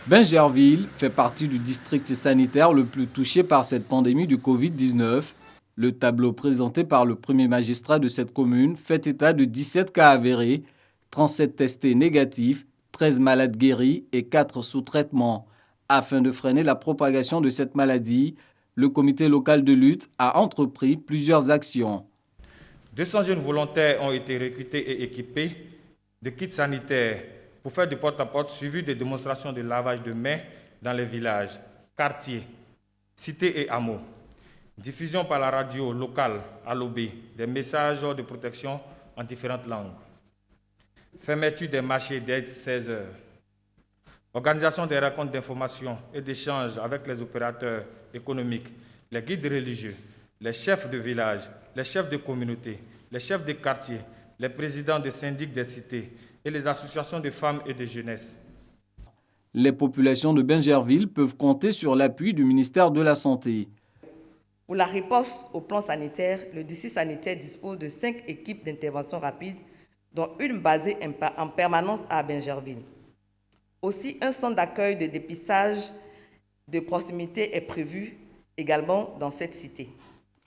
Bingerville fait partie du district sanitaire le plus touché par cette pandémie du Covid-19. Le tableau présenté par le premier magistrat de cette commune fait état de 17 cas avérés, 37 testés négatifs, 13 malades guéris et 4 sous traitement. Afin de freiner la propagation de cette maladie, le comité local de lutte a entrepris plusieurs actions. 200 jeunes volontaires ont été recrutés et équipés de kits sanitaires pour faire du porte-à-porte suivi de démonstrations de lavage de mains dans les villages, quartiers, cités et hameaux. Diffusion par la radio locale à l'OB des messages de protection en différentes langues. Fermeture des marchés dès 16 heures. Organisation des rencontres d'information et d'échanges avec les opérateurs économiques, les guides religieux, les chefs de village, les chefs de communauté, les chefs de quartier, les présidents des syndics des cités et les associations de femmes et de jeunesse. Les populations de Bingerville peuvent compter sur l'appui du ministère de la Santé. Pour la riposte au plan sanitaire, le district sanitaire dispose de 5 équipes d'intervention rapide, dont une basée en permanence à Bingerville. Aussi, un centre d'accueil de dépistage de proximité est prévu également dans cette cité.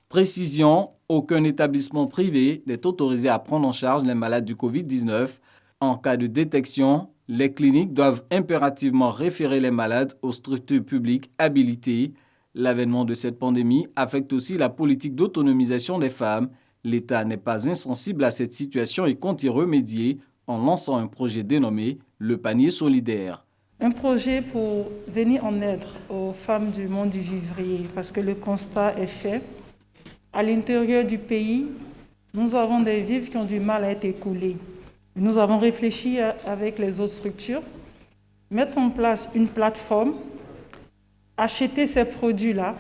Précision, aucun établissement privé n'est autorisé à prendre en charge les malades du Covid-19. En cas de détection, les cliniques doivent impérativement référer les malades aux structures publiques habilitées. L'avènement de cette pandémie affecte aussi la politique d'autonomisation des femmes. L'État n'est pas insensible à cette situation et compte y remédier en lançant un projet dénommé le panier solidaire. Un projet pour venir en aide aux femmes du monde du vivrier, parce que le constat est fait. À l'intérieur du pays, nous avons des vivres qui ont du mal à être écoulés. Nous avons réfléchi avec les autres structures, mettre en place une plateforme, acheter ces produits-là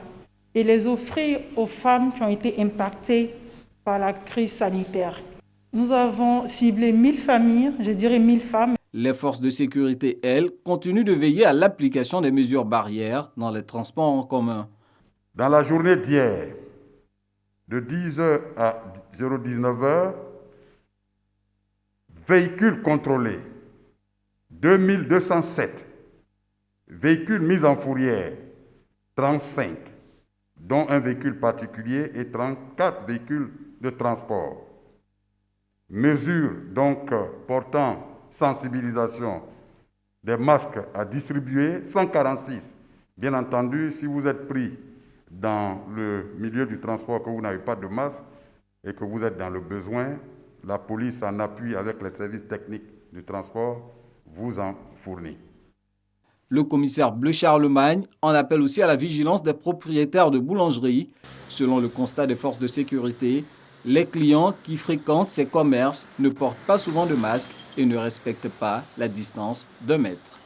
et les offrir aux femmes qui ont été impactées par la crise sanitaire. Nous avons ciblé 1000 familles, je dirais 1000 femmes. Les forces de sécurité, elles, continuent de veiller à l'application des mesures barrières dans les transports en commun. Dans la journée d'hier, de 10h à 019h, véhicules contrôlés, 2207. Véhicules mis en fourrière, 35, dont un véhicule particulier et 34 véhicules de transport. Mesures donc portant sensibilisation des masques à distribuer, 146. Bien entendu, si vous êtes pris dans le milieu du transport, que vous n'avez pas de masque et que vous êtes dans le besoin, la police en appui avec les services techniques du transport vous en fournit. Le commissaire Bleu Charlemagne en appelle aussi à la vigilance des propriétaires de boulangeries. Selon le constat des forces de sécurité, les clients qui fréquentent ces commerces ne portent pas souvent de masque et ne respectent pas la distance d'1 mètre.